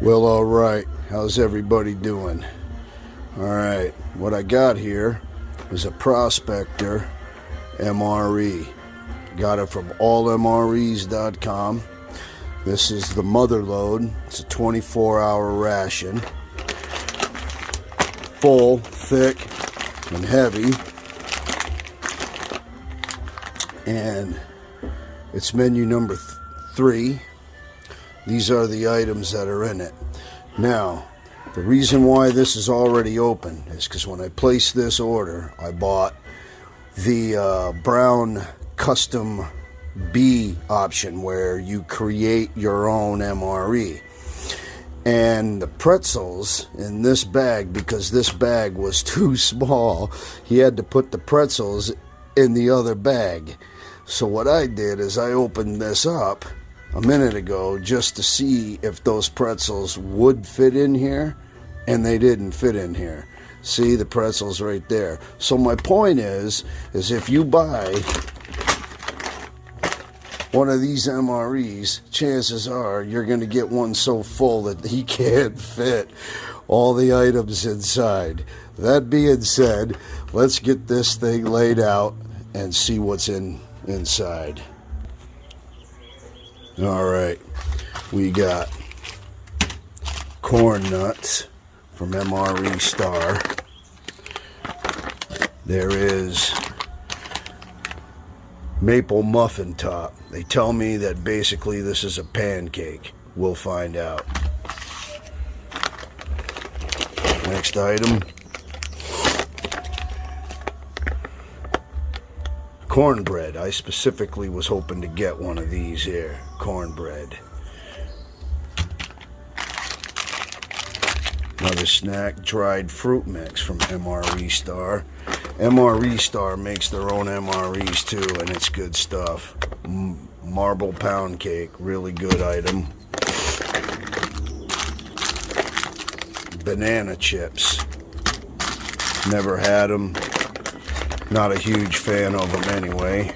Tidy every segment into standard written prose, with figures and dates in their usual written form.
Well, all right. How's everybody doing? All right. What I got here is a Prospector MRE. Got it from ALLMREs.com. This is the mother load. It's a 24-hour ration. Full, thick, and heavy. And it's menu number 3. These are the items that are in it. Now, the reason why this is already open is because when I placed this order, I bought the brown custom B option where you create your own MRE. And the pretzels in this bag, because this bag was too small, he had to put the pretzels in the other bag. So what I did is I opened this up a minute ago just to see if those pretzels would fit in here, and they didn't fit in here. See the pretzels right there. So my point is if you buy one of these MREs, chances are you're going to get one so full that he can't fit all the items inside. That being said, let's get this thing laid out and see what's inside. All right, we got corn nuts from MRE Star. There is maple muffin top. They tell me that basically this is a pancake. We'll find out. Next item. Cornbread. I specifically was hoping to get one of these here. Cornbread. Another snack, dried fruit mix from MRE Star. MRE Star makes their own MREs too, and it's good stuff. Marble pound cake, really good item. Banana chips. Never had them. Not a huge fan of them anyway.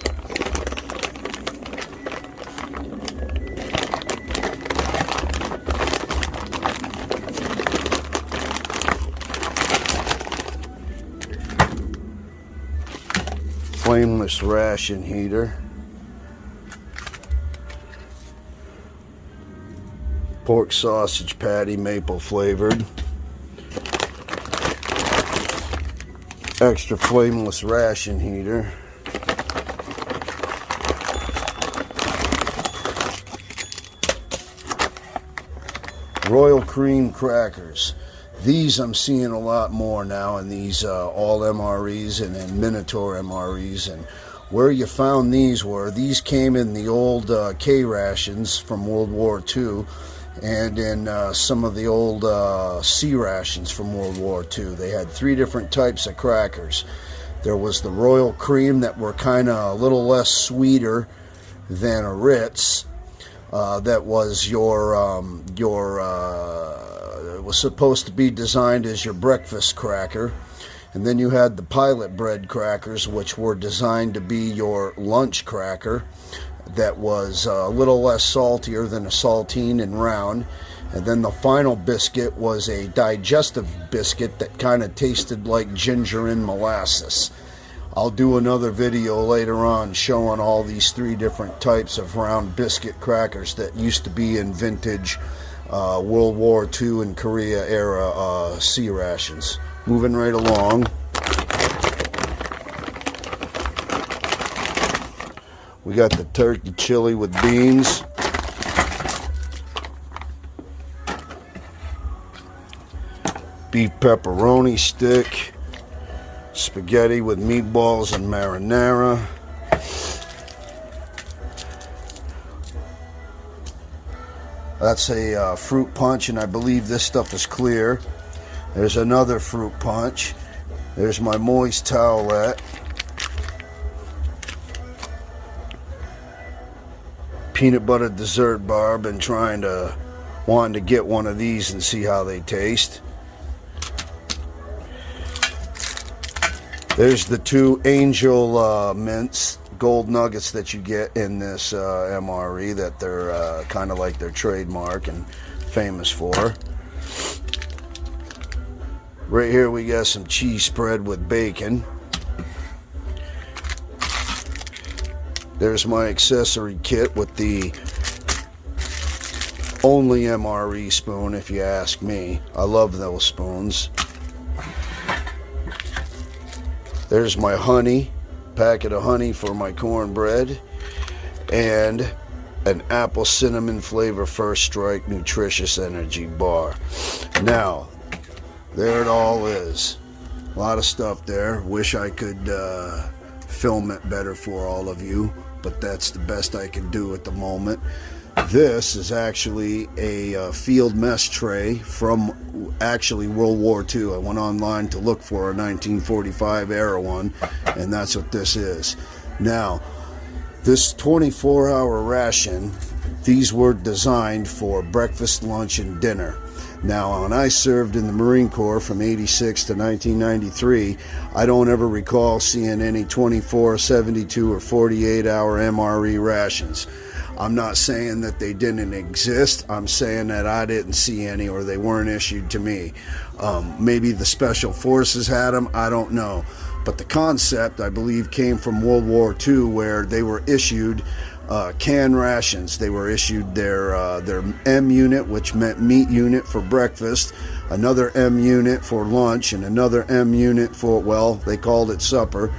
Flameless ration heater. Pork sausage patty, maple flavored. Extra flameless ration heater. Royal cream crackers. These I'm seeing a lot more now in these all MREs and in Minotaur MREs. And where you found these came in the old K rations from World War II and in some of the old C rations from World War II. They had 3 different types of crackers. There was the Royal Cream that were kind of a little less sweeter than a Ritz. That was it was supposed to be designed as your breakfast cracker. And then you had the Pilot Bread crackers, which were designed to be your lunch cracker. That was a little less saltier than a saltine and round. And then the final biscuit was a digestive biscuit that kind of tasted like ginger and molasses. I'll do another video later on showing all these 3 different types of round biscuit crackers that used to be in vintage World War II and Korea era C rations. Moving right along. We got the turkey chili with beans. Beef pepperoni stick. Spaghetti with meatballs and marinara. That's a fruit punch, and I believe this stuff is clear. There's another fruit punch. There's my moist towelette. Peanut butter dessert bar. Been wanting to get one of these and see how they taste. There's the 2 angel mints gold nuggets that you get in this MRE that they're kind of like their trademark and famous for. Right here we got some cheese spread with bacon. There's my accessory kit with the only MRE spoon, if you ask me. I love those spoons. There's my honey, packet of honey for my cornbread, and an apple cinnamon flavor First Strike nutritious energy bar. Now, there it all is. A lot of stuff there. Wish I could film it better for all of you, but that's the best I can do at the moment. This is actually a field mess tray from actually World War II. I went online to look for a 1945 era one, and that's what this is. Now, this 24-hour ration, these were designed for breakfast, lunch, and dinner. Now, when I served in the Marine Corps from 86 to 1993, I don't ever recall seeing any 24, 72, or 48-hour MRE rations. I'm not saying that they didn't exist. I'm saying that I didn't see any, or they weren't issued to me. Maybe the Special Forces had them. I don't know. But the concept, I believe, came from World War II, where they were issued canned rations. They were issued their M unit, which meant meat unit for breakfast, another M unit for lunch, and another M unit for, well, they called it supper,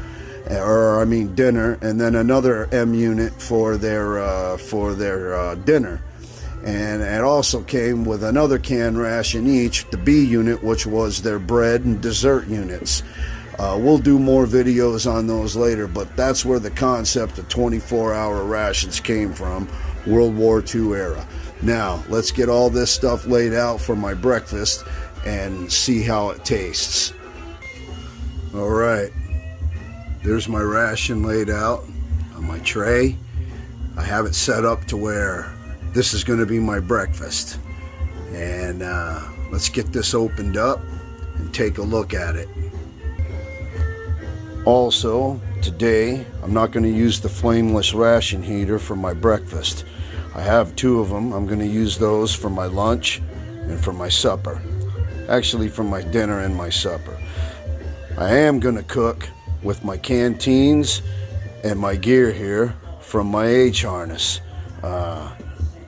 or I mean dinner, and then another M unit for their dinner. And it also came with another canned ration each, the B unit, which was their bread and dessert units. We'll do more videos on those later, but that's where the concept of 24-hour rations came from, World War II era. Now, let's get all this stuff laid out for my breakfast and see how it tastes. All right, there's my ration laid out on my tray. I have it set up to where this is going to be my breakfast. And let's get this opened up and take a look at it. Also, today, I'm not going to use the flameless ration heater for my breakfast. I have two of them. I'm going to use those for my lunch and for my supper. Actually, for my dinner and my supper. I am going to cook with my canteens and my gear here from my H harness.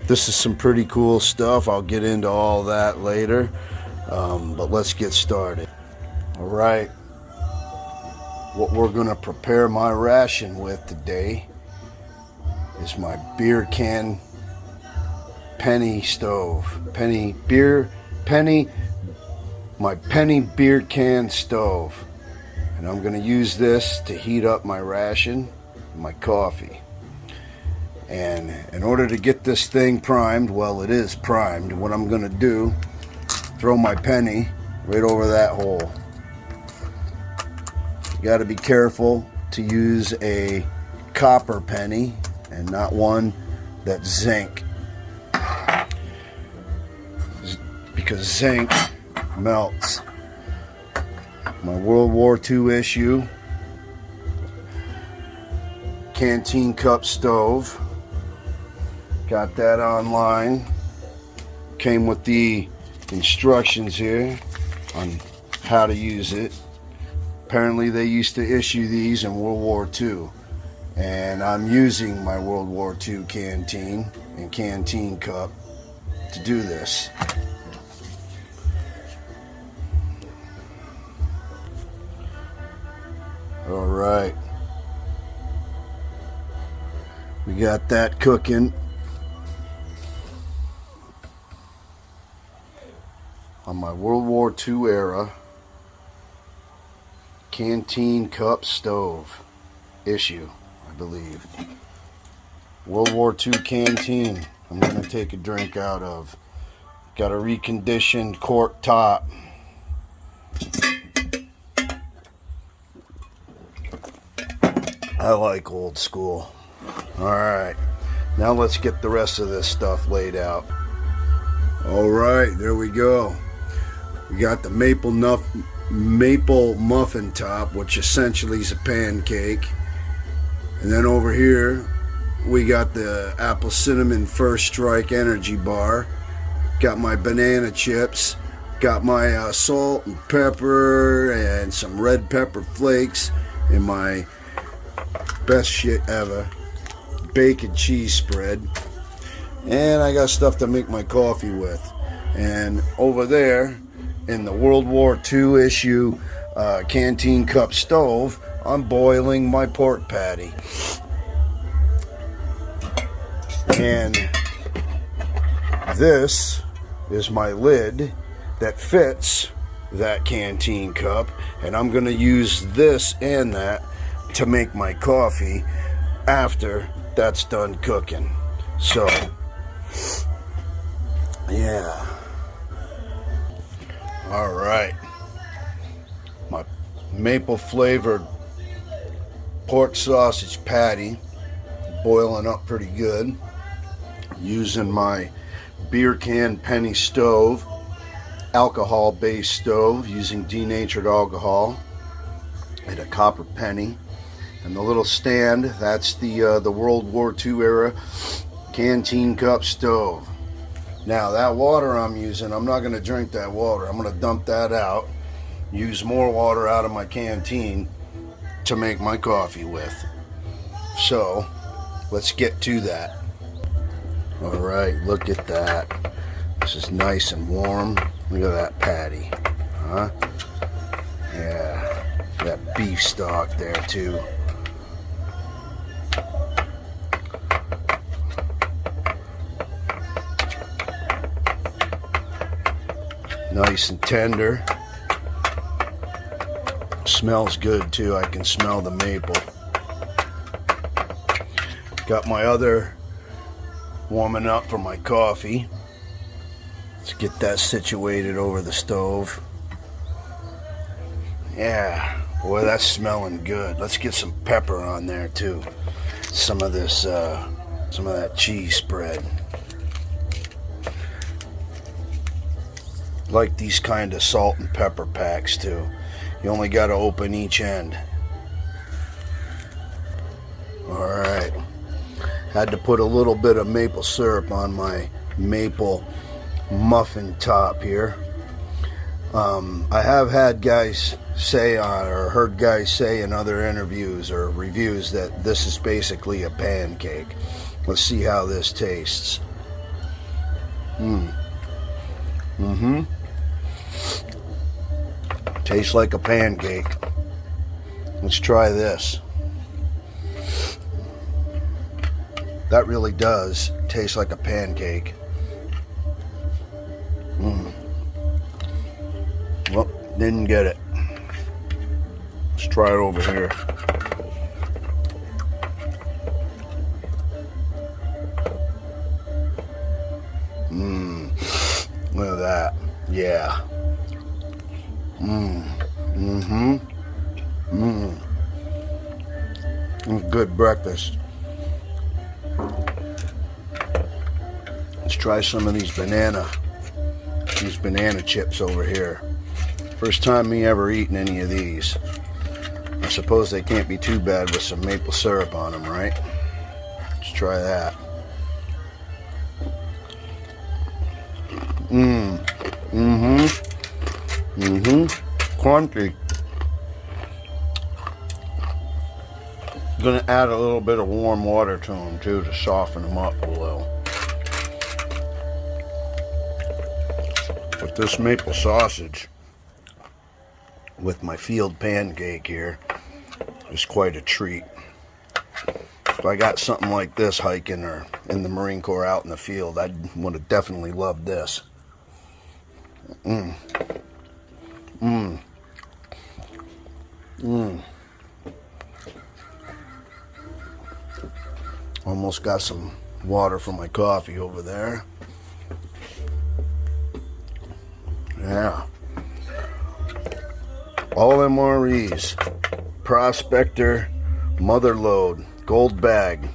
This is some pretty cool stuff. I'll get into all that later, but let's get started. All right. What we're going to prepare my ration with today is my beer can penny stove. My penny beer can stove. And I'm going to use this to heat up my ration and my coffee. And in order to get this thing primed, well, it is primed. What I'm going to do, throw my penny right over that hole. You got to be careful to use a copper penny and not one that's zinc, because zinc melts. My World War II issue canteen cup stove, got that online, came with the instructions here on how to use it. Apparently they used to issue these in World War II, and I'm using my World War II canteen and canteen cup to do this. All right, we got that cooking on my World War II era canteen cup stove issue, I believe. World War II canteen I'm going to take a drink out of. Got a reconditioned cork top. I like old school. Alright, now let's get the rest of this stuff laid out. Alright, there we go. We got the maple muffin top, which essentially is a pancake. And then over here we got the apple cinnamon first strike energy bar, got my banana chips, got my salt and pepper and some red pepper flakes, and my best shit ever, bacon cheese spread. And I got stuff to make my coffee with. And over there in the World War II issue canteen cup stove, I'm boiling my pork patty. And this is my lid that fits that canteen cup, and I'm going to use this and that to make my coffee after that's done cooking. So yeah, all right, my maple flavored pork sausage patty boiling up pretty good, using my beer can penny stove, alcohol based stove, using denatured alcohol and a copper penny. And the little stand, that's the World War II era canteen cup stove. Now that water I'm using, I'm not going to drink that water. I'm going to dump that out, use more water out of my canteen to make my coffee with. So let's get to that. All right, look at that. This is nice and warm. Look at that patty, huh? Yeah, that beef stock there too. Nice and tender. Smells good too. I can smell the maple. Got my other warming up for my coffee. Let's get that situated over the stove. Yeah, boy, that's smelling good. Let's get some pepper on there too. Some of this, some of that cheese spread. Like these kind of salt and pepper packs too. You only got to open each end. All right. Had to put a little bit of maple syrup on my maple muffin top here. I have had guys say or heard guys say in other interviews or reviews that this is basically a pancake. Let's see how this tastes. Tastes like a pancake. Let's try this. That really does taste like a pancake. Well, didn't get it. Let's try it over here. Look at that. Yeah. Good breakfast. Let's try some of these banana chips over here. First time me ever eating any of these. I suppose they can't be too bad with some maple syrup on them, right? Let's try that. Crunchy. Gonna add a little bit of warm water to them too to soften them up a little. But this maple sausage with my field pancake here is quite a treat. If I got something like this hiking or in the Marine Corps out in the field, I would have definitely loved this. Almost got some water for my coffee over there. Yeah. All MREs. Prospector, mother load, gold bag,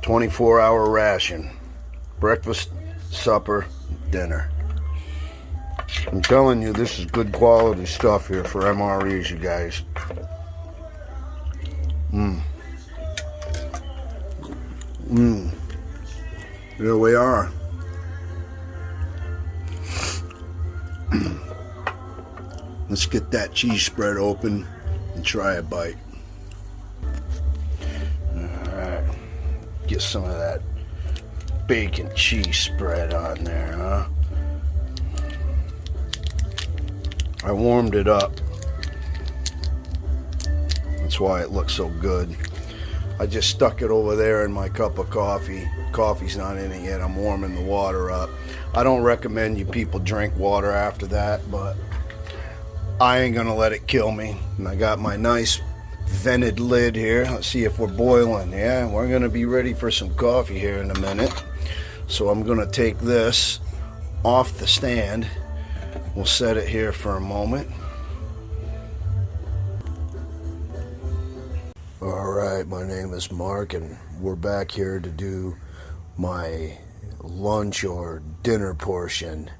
24-hour ration, breakfast, supper, dinner. I'm telling you, this is good quality stuff here for MREs, you guys. Here we are. Let's get that cheese spread open and try a bite. Alright, get some of that bacon cheese spread on there, huh? I warmed it up. That's why it looks so good. I just stuck it over there in my cup of coffee. Coffee's not in it yet. I'm warming the water up. I don't recommend you people drink water after that, but I ain't gonna let it kill me. And I got my nice vented lid here. Let's see if we're boiling. Yeah, we're gonna be ready for some coffee here in a minute. So I'm gonna take this off the stand. We'll set it here for a moment. Alright, my name is Mark and we're back here to do my lunch or dinner portion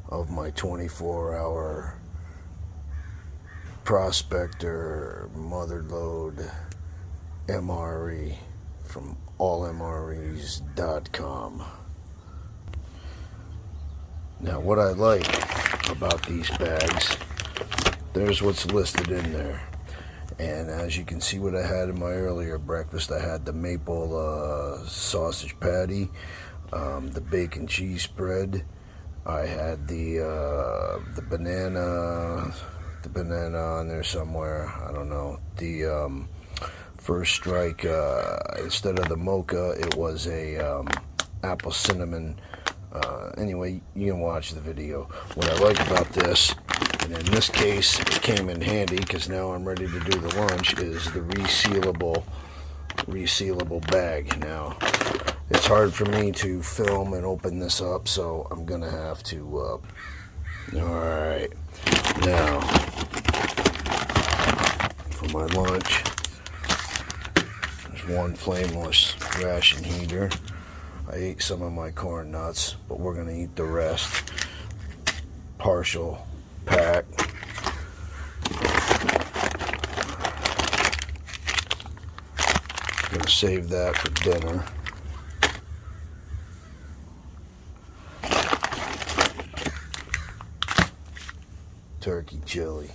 of my 24-hour Prospector Motherload MRE from ALLMREs.com. Now what I like about these bags, there's what's listed in there. And as you can see what I had in my earlier breakfast, I had the maple sausage patty, the bacon cheese spread, I had the banana on there somewhere, I don't know, the first strike, instead of the mocha, it was a apple cinnamon. Anyway, you can watch the video. What I like about this, and in this case it came in handy because now I'm ready to do the lunch, is the resealable bag. Now it's hard for me to film and open this up, so I'm gonna have to alright, now for my lunch, there's one flameless ration heater. I ate some of my corn nuts, but we're gonna eat the rest. Partial pack. Gonna save that for dinner. Turkey chili.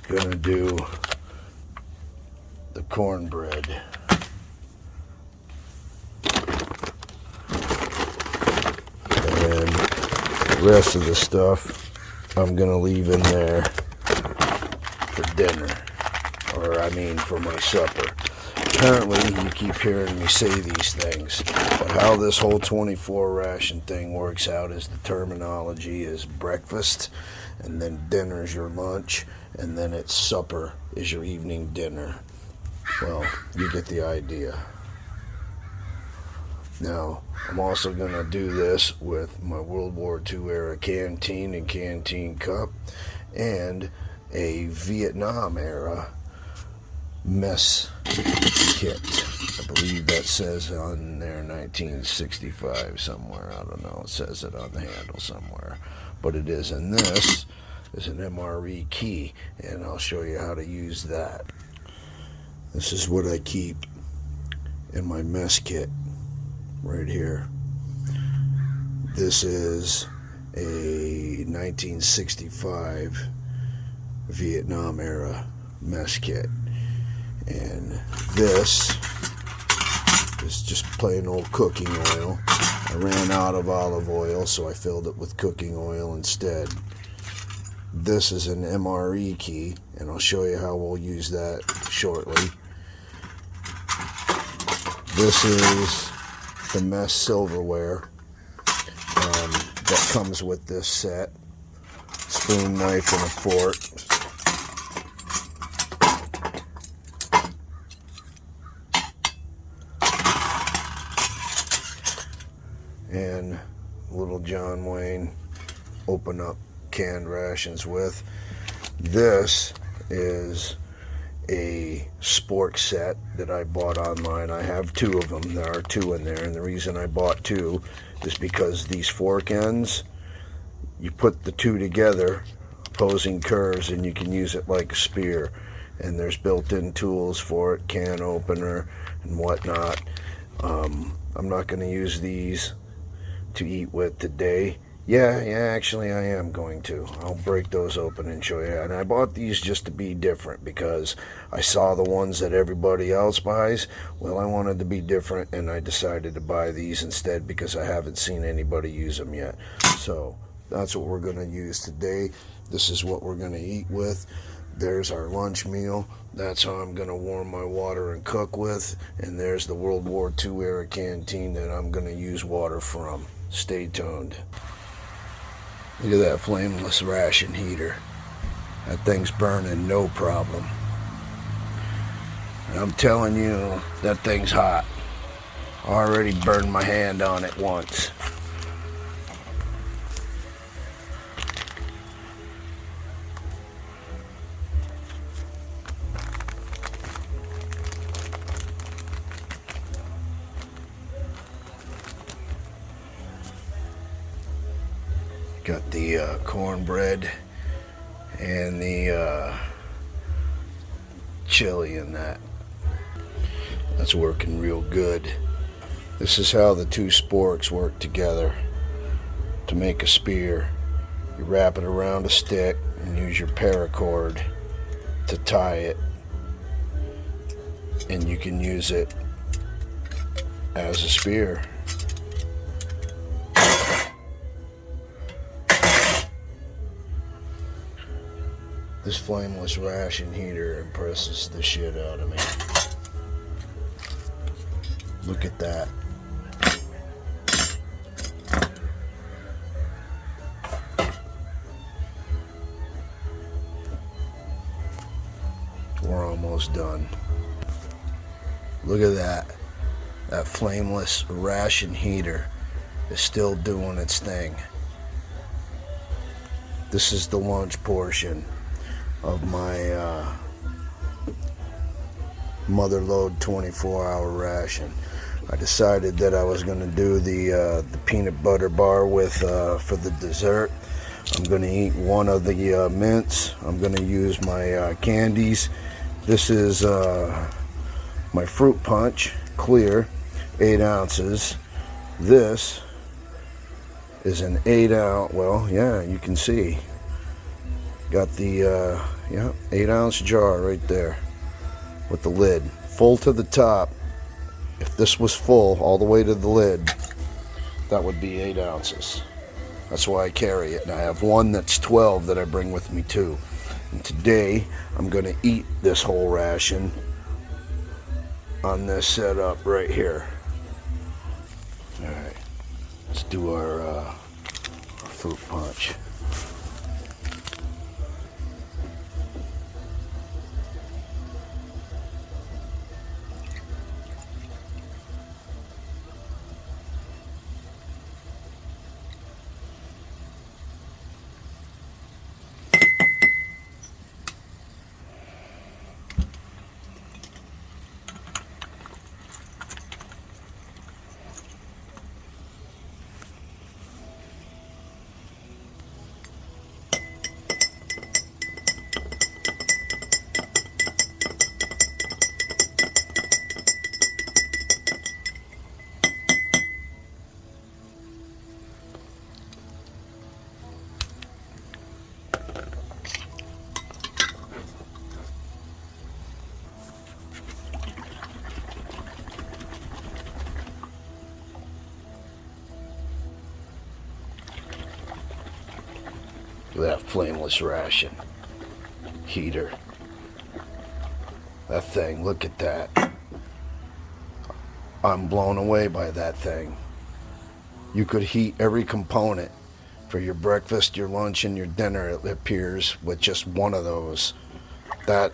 Gonna do the cornbread. And the rest of the stuff I'm gonna leave in there for dinner, or I mean for my supper. Apparently you keep hearing me say these things, but how this whole 24 ration thing works out is the terminology is breakfast, and then dinner's your lunch, and then it's supper is your evening dinner. Well, you get the idea. Now, I'm also going to do this with my World War II era canteen and canteen cup, and a Vietnam era mess kit. I believe that says on there 1965 somewhere. I don't know. It says it on the handle somewhere. But it is in this. Is an MRE key, and I'll show you how to use that. This is what I keep in my mess kit right here. This is a 1965 Vietnam era mess kit, and this is just plain old cooking oil. I ran out of olive oil, so I filled it with cooking oil instead. This is an MRE key, and I'll show you how we'll use that shortly. This is the mess silverware that comes with this set. Spoon, knife, and a fork. And little John Wayne open up canned rations with. This is a spork set that I bought online. I have two of them. There are two in there, and the reason I bought two is because these fork ends, you put the two together opposing curves, and you can use it like a spear. And there's built-in tools for it, can opener and whatnot. I'm not going to use these to eat with today. Yeah, actually I am going to. I'll break those open and show you. And I bought these just to be different because I saw the ones that everybody else buys. Well, I wanted to be different, and I decided to buy these instead because I haven't seen anybody use them yet. So that's what we're going to use today. This is what we're going to eat with. There's our lunch meal. That's how I'm going to warm my water and cook with. And there's the World War II era canteen that I'm going to use water from. Stay tuned. Look at that flameless ration heater. That thing's burning no problem. And I'm telling you, that thing's hot. I already burned my hand on it once. Got the cornbread and the chili in that. That's working real good. This is how the two sporks work together to make a spear. You wrap it around a stick and use your paracord to tie it, and you can use it as a spear. This flameless ration heater impresses the shit out of me. Look at that. We're almost done. Look at that. That flameless ration heater is still doing its thing. This is the lunch portion of my mother load 24-hour ration. I decided that I was going to do the peanut butter bar with for the dessert. I'm going to eat one of the mints. I'm going to use my candies. This is my fruit punch, clear, 8 ounces. This is an 8 ounce. Well, yeah, you can see. Got the 8 ounce jar right there with the lid full to the top. If this was full all the way to the lid, that would be 8 ounces. That's why I carry it. And I have one that's 12 that I bring with me too. And today I'm going to eat this whole ration on this setup right here. Alright, let's do our fruit punch. That flameless ration heater. That thing, look at that. I'm blown away by that thing. You could heat every component for your breakfast, your lunch, and your dinner, it appears, with just one of those. That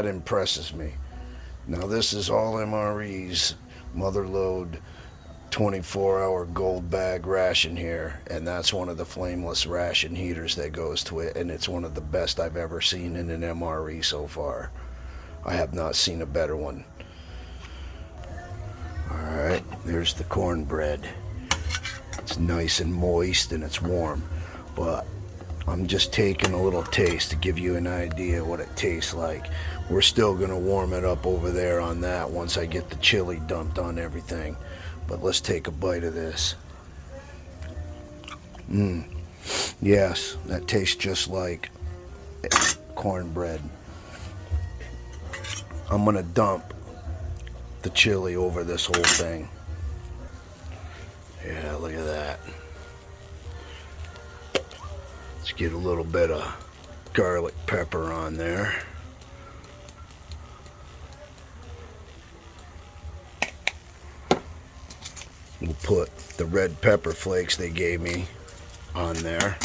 impresses me. Now this is all MRE's mother load 24-hour gold bag ration here, and that's one of the flameless ration heaters that goes to it, and it's one of the best I've ever seen in an MRE so far. I have not seen a better one. Alright, there's the cornbread. It's nice and moist and it's warm, but I'm just taking a little taste to give you an idea what it tastes like. We're still going to warm it up over there on that once I get the chili dumped on everything. But let's take a bite of this. Yes, that tastes just like cornbread. I'm going to dump the chili over this whole thing. Yeah, look at that. Let's get a little bit of garlic pepper on there. We'll put the red pepper flakes they gave me on there.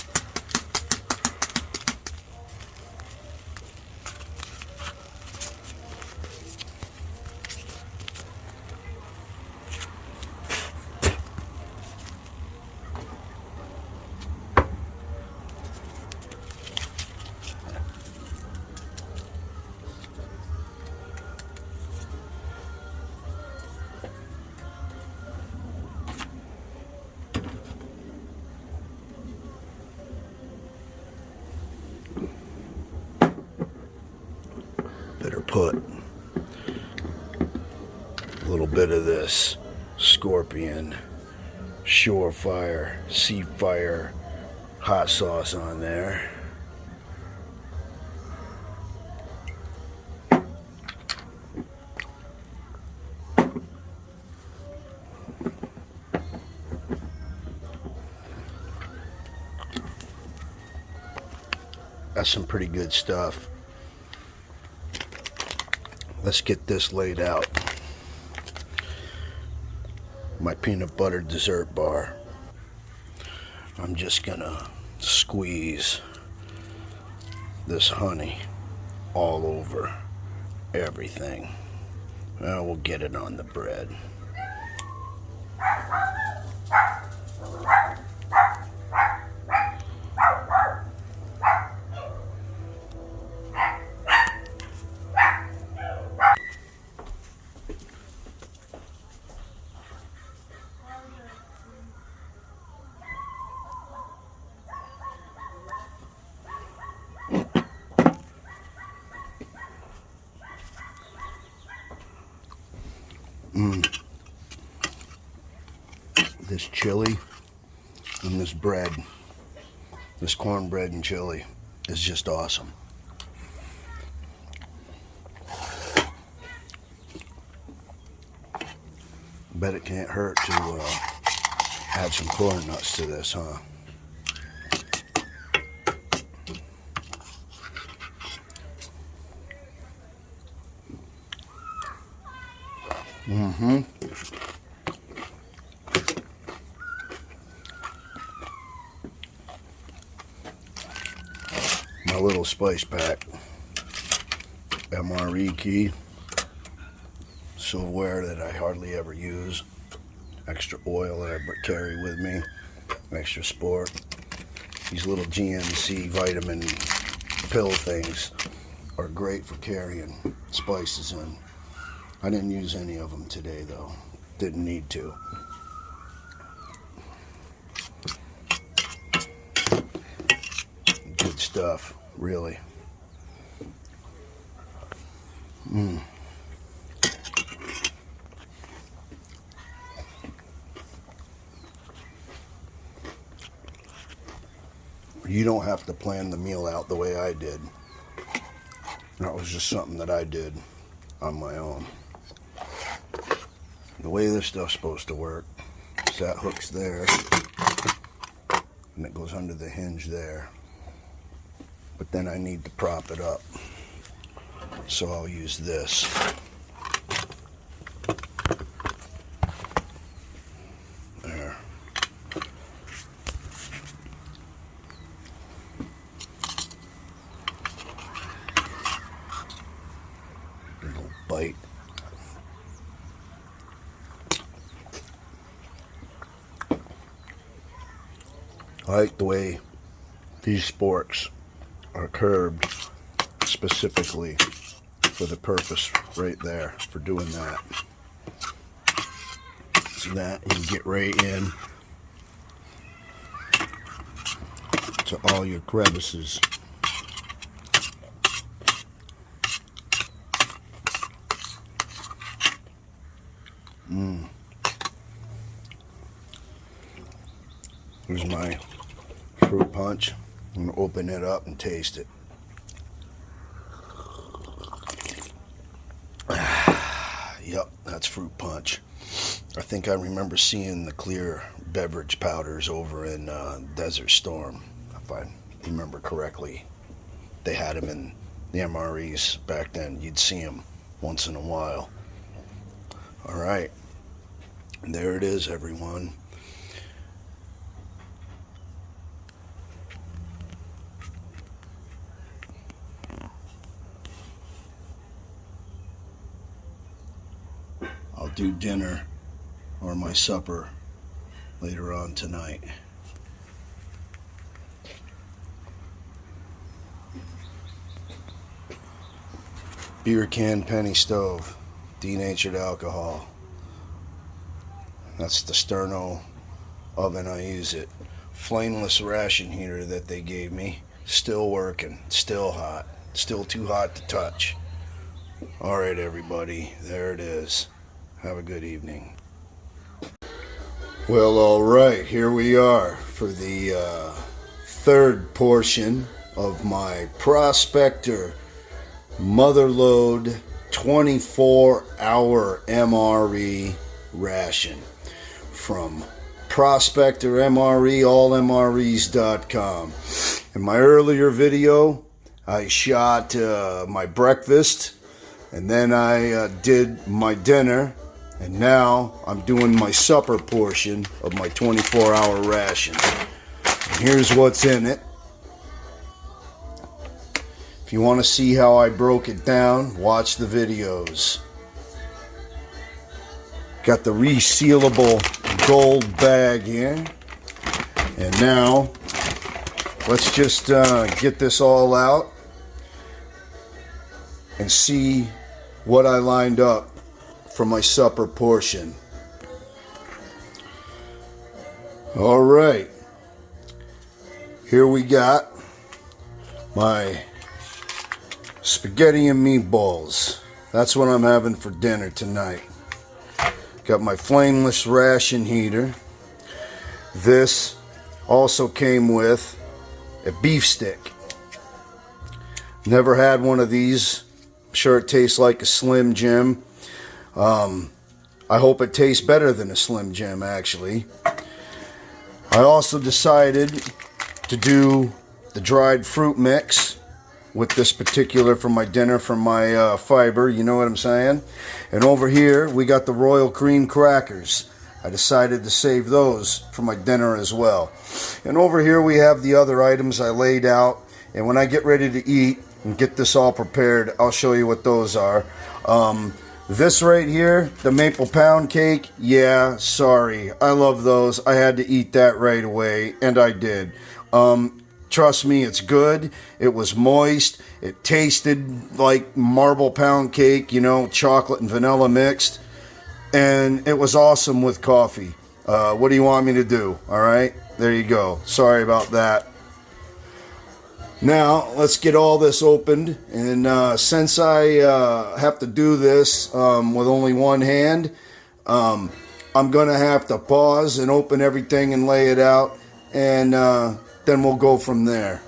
Better put a little bit of this Scorpion Surefire Seafire hot sauce on there. That's some pretty good stuff. Let's get this laid out. My peanut butter dessert bar. I'm just gonna squeeze this honey all over everything. Now we'll get it on the bread. This chili and this bread, this cornbread and chili is just awesome. Bet it can't hurt to add some corn nuts to this, huh? My little spice pack, MRE key, silverware that I hardly ever use, extra oil that I carry with me, extra sport. These little GNC vitamin pill things are great for carrying spices in. I didn't use any of them today though, didn't need to. Good stuff, really. You don't have to plan the meal out the way I did. That was just something that I did on my own. The way this stuff's supposed to work is that hook's there and it goes under the hinge there. But then I need to prop it up, so I'll use this. There. A little bite. I like the way these sporks are curved specifically for the purpose right there, for doing that. So that you can get right in to all your crevices. Here's my fruit punch. I'm going to open it up and taste it. Yep, that's fruit punch. I think I remember seeing the clear beverage powders over in Desert Storm, if I remember correctly. They had them in the MREs back then. You'd see them once in a while. All right, and there it is, everyone. I'll do dinner or my supper later on tonight. Beer can penny stove, denatured alcohol. That's the sterno oven I use it. Flameless ration heater that they gave me. Still working, still hot, still too hot to touch. All right, everybody, there it is. Have a good evening. Well, all right, here we are for the third portion of my Prospector Motherload 24-hour MRE ration from Prospector MRE, AllMREs.com. In my earlier video, I shot my breakfast, and then I did my dinner. And now I'm doing my supper portion of my 24-hour ration. And here's what's in it. If you want to see how I broke it down, watch the videos. Got the resealable gold bag here. And now, let's just get this all out and see what I lined up for my supper portion. All right, here we got my spaghetti and meatballs. That's what I'm having for dinner tonight. Got my flameless ration heater. This also came with a beef stick. Never had one of these. I'm sure it tastes like a Slim Jim. I hope it tastes better than a Slim Jim, actually. I also decided to do the dried fruit mix with this particular for my dinner, for my fiber, you know what I'm saying? And over here, we got the Royal Cream crackers. I decided to save those for my dinner as well. And over here, we have the other items I laid out. And when I get ready to eat and get this all prepared, I'll show you what those are. This right here, the maple pound cake, yeah, sorry. I love those. I had to eat that right away, and I did. Trust me, it's good. It was moist. It tasted like marble pound cake, you know, chocolate and vanilla mixed. And it was awesome with coffee. What do you want me to do? All right, there you go. Sorry about that. Now, let's get all this opened, and since I have to do this with only one hand, I'm going to have to pause and open everything and lay it out, and then we'll go from there.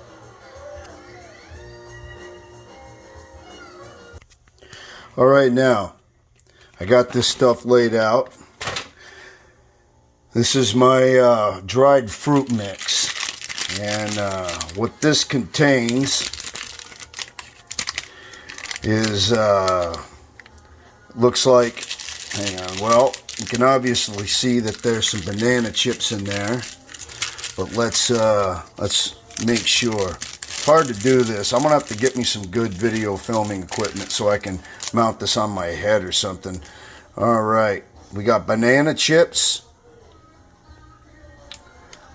All right, now, I got this stuff laid out. This is my dried fruit mix. And what this contains is, looks like, hang on, well, you can obviously see that there's some banana chips in there, but let's make sure. It's hard to do this. I'm gonna have to get me some good video filming equipment so I can mount this on my head or something. All right, we got banana chips.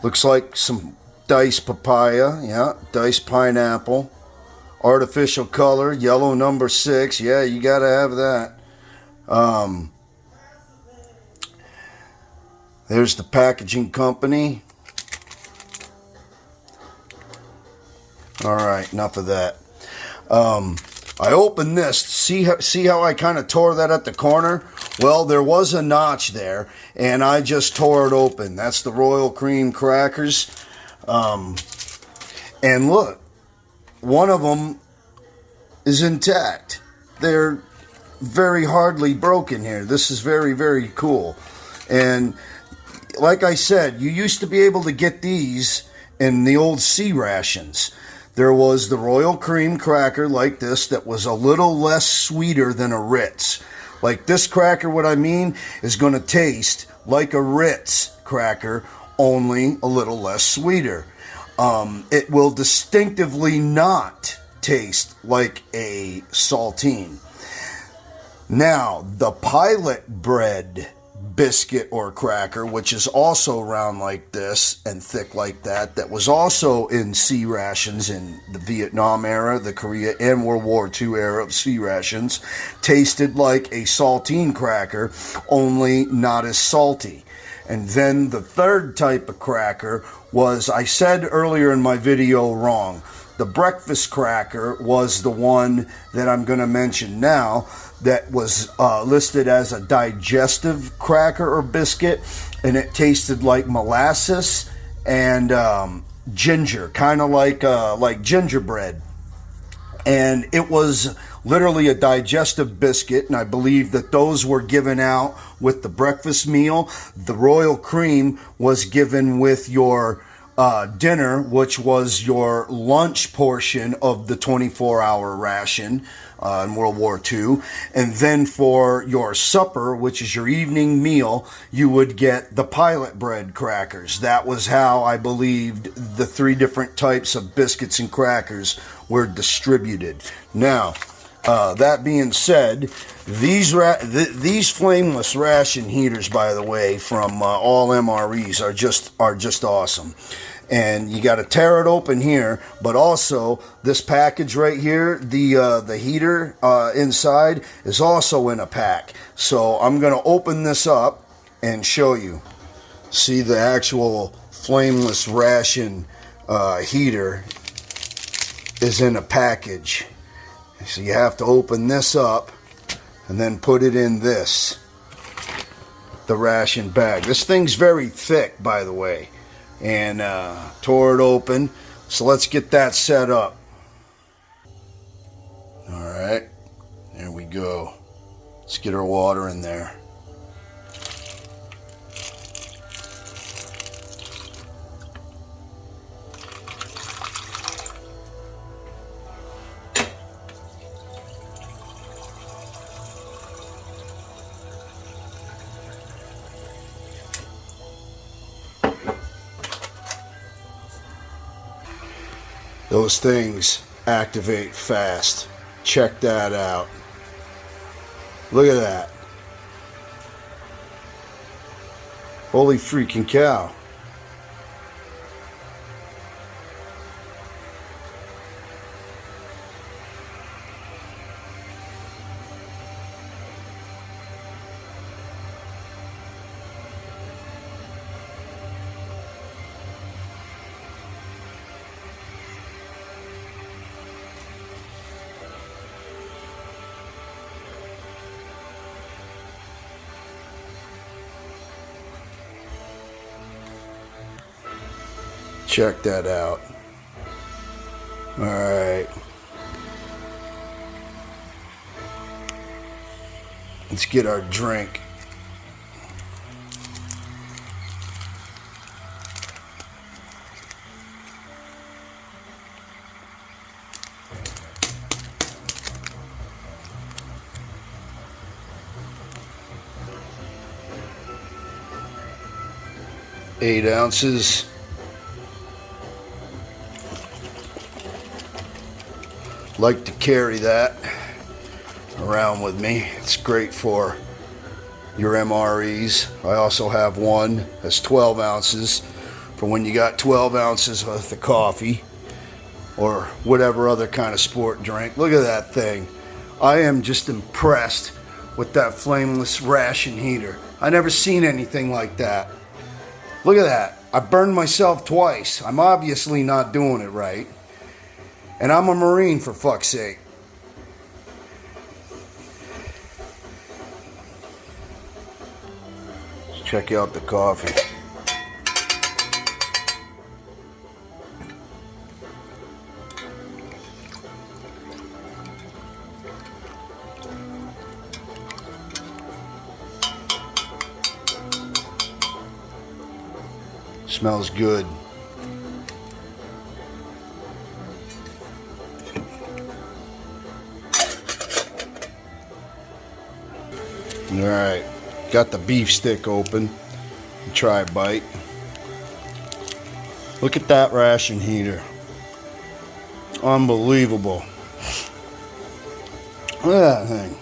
Looks like some diced papaya, yeah, diced pineapple, artificial color, yellow number 6, yeah, you gotta have that. There's the packaging company. All right, enough of that. I opened this. See how I kind of tore that at the corner? Well, there was a notch there, and I just tore it open. That's the Royal Cream crackers. And look, one of them is intact. They're very hardly broken here. This is very, very cool. And like I said, you used to be able to get these in the old C rations. There was the Royal Cream cracker like this that was a little less sweeter than a Ritz. Like this cracker, what I mean, is going to taste like a Ritz cracker, only a little less sweeter. It will distinctively not taste like a saltine. Now, the Pilot Bread biscuit or cracker, which is also round like this and thick like that, that was also in C rations in the Vietnam era, the Korea and World War II era of C rations, tasted like a saltine cracker, only not as salty. And then the third type of cracker was, I said earlier in my video wrong, the breakfast cracker was the one that I'm going to mention now, that was listed as a digestive cracker or biscuit, and it tasted like molasses and ginger, kind of like gingerbread. And it was literally a digestive biscuit, and I believe that those were given out with the breakfast meal. The Royal Cream was given with your dinner, which was your lunch portion of the 24-hour ration in World War II. And then for your supper, which is your evening meal, you would get the Pilot Bread crackers. That was how I believed the three different types of biscuits and crackers were distributed. Now, that being said, these flameless ration heaters, by the way, from all MREs are just awesome. And you got to tear it open here, but also this package right here, the heater inside is also in a pack. So I'm going to open this up and show you. See, the actual flameless ration heater is in a package. So you have to open this up and then put it in the ration bag. This thing's very thick, by the way, and tore it open. So let's get that set up. All right, there we go. Let's get our water in there. Those things activate fast. Check that out. Look at that. Holy freaking cow. Check that out. All right. Let's get our drink. Eight ounces. Like to carry that around with me. It's great for your MREs. I also have one that's 12 ounces for when you got 12 ounces of the coffee or whatever other kind of sport drink. Look at that thing. I am just impressed with that flameless ration heater. I never seen anything like that. Look at that. I burned myself twice. I'm obviously not doing it right. And I'm a Marine, for fuck's sake. Let's check out the coffee. Smells good. Alright, got the beef stick open. Try a bite. Look at that ration heater. Unbelievable. Look at that thing.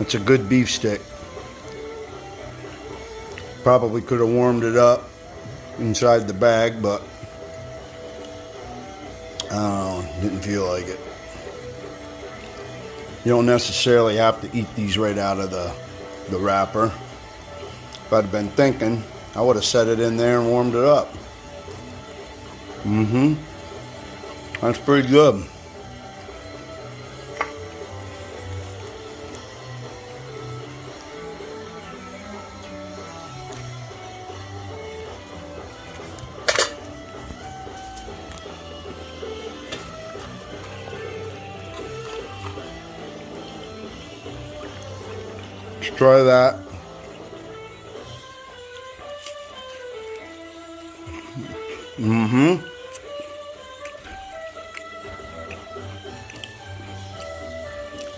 It's a good beef stick. Probably could have warmed it up inside the bag, but I don't know, didn't feel like it. You don't necessarily have to eat these right out of the wrapper. If I'd been thinking, I would have set it in there and warmed it up. That's pretty good. Let's try that.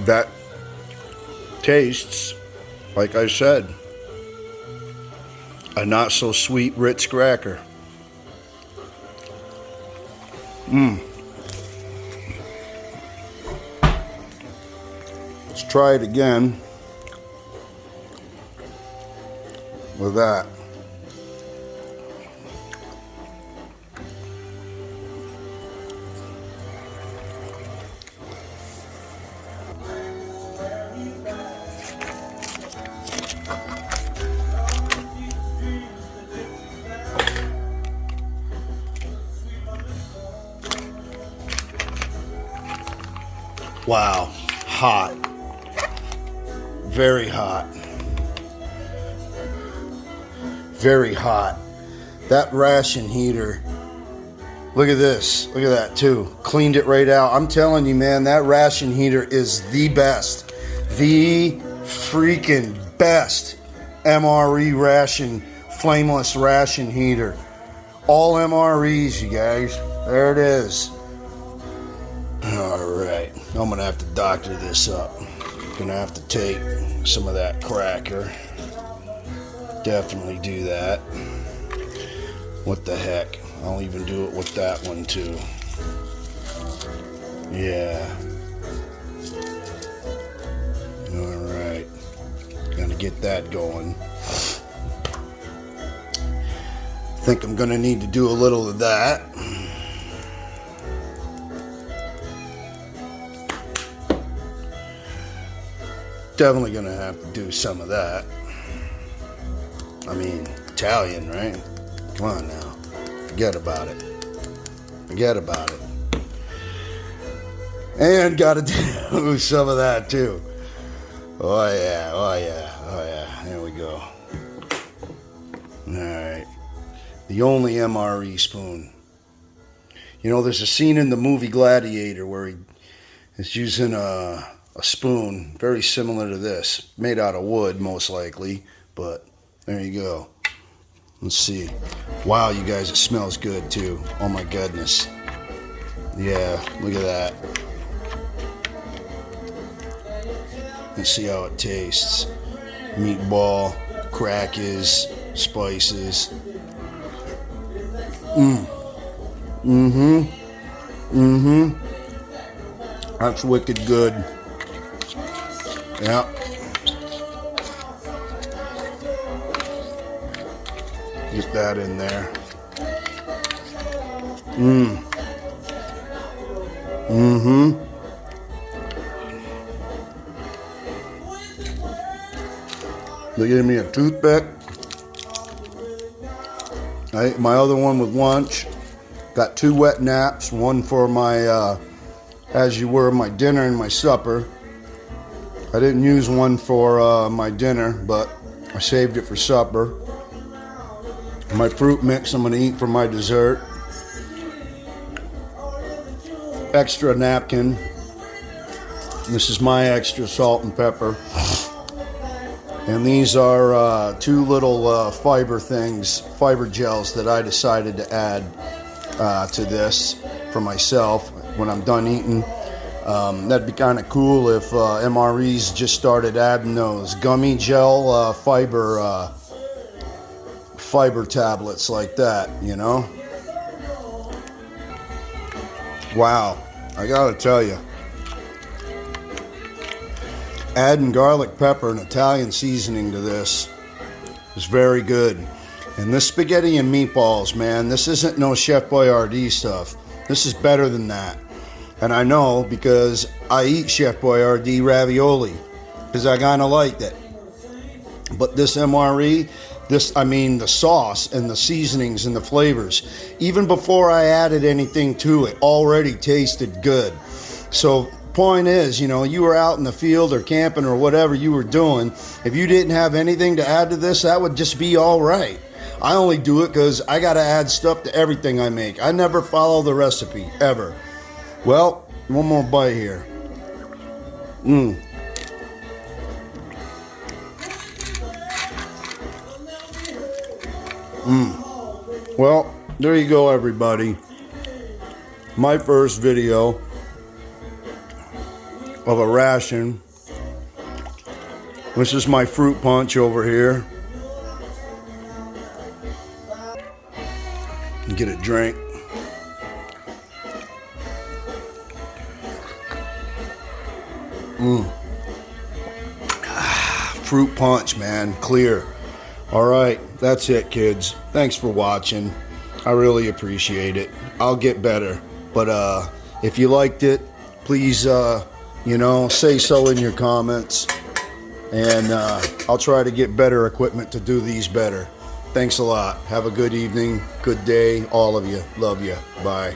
That tastes, like I said, a not so sweet Ritz cracker. Let's try it again with that. Wow, hot. Very hot. Very hot. That ration heater, look at this. Look at that too. Cleaned it right out. I'm telling you, man, that ration heater is the best. The freaking best MRE ration, flameless ration heater. All MREs, you guys. There it is. Alright, I'm going to have to doctor this up. Going to have to take some of that cracker. Definitely do that. What the heck? I'll even do it with that one too. Yeah. Alright. Gonna get that going. Think I'm gonna need to do a little of that. Definitely gonna have to do some of that. I mean, Italian, right? Come on now. Forget about it. Forget about it. And gotta do some of that too. Oh yeah, oh yeah, oh yeah. There we go. Alright. The only MRE spoon. You know, there's a scene in the movie Gladiator where he is using a spoon very similar to this, made out of wood most likely, but there you go. Let's see. Wow, you guys, it smells good too. Oh my goodness. Yeah, look at that. Let's see how it tastes. Meatball, crackers, spices. That's wicked good. Yeah. Get that in there. They gave me a toothpick. I ate my other one with lunch. Got 2 wet naps, one for my, as you were, my dinner and my supper. I didn't use one for my dinner, but I saved it for supper. My fruit mix I'm going to eat for my dessert. Extra napkin. This is my extra salt and pepper. And these are 2 little fiber gels that I decided to add to this for myself when I'm done eating. That'd be kind of cool if MREs just started adding those gummy gel fiber tablets like that, you know. Wow, I gotta tell you, adding garlic pepper and Italian seasoning to this is very good. And this spaghetti and meatballs, man, this isn't no Chef Boyardee stuff. This is better than that. And I know because I eat Chef Boyardee ravioli because I kind of liked it. But this MRE, the sauce and the seasonings and the flavors, even before I added anything to it, already tasted good. So point is, you know, you were out in the field or camping or whatever you were doing, if you didn't have anything to add to this, that would just be all right. I only do it because I got to add stuff to everything I make. I never follow the recipe, ever. Well, one more bite here. Well, there you go, everybody. My first video of a ration. This is my fruit punch over here. Get a drink. Fruit punch, man, clear. All right, that's it, kids. Thanks for watching. I really appreciate it. I'll get better, but if you liked it, please you know, say so in your comments, and I'll try to get better equipment to do these better. Thanks a lot. Have a good evening, good day, all of you. Love you. Bye.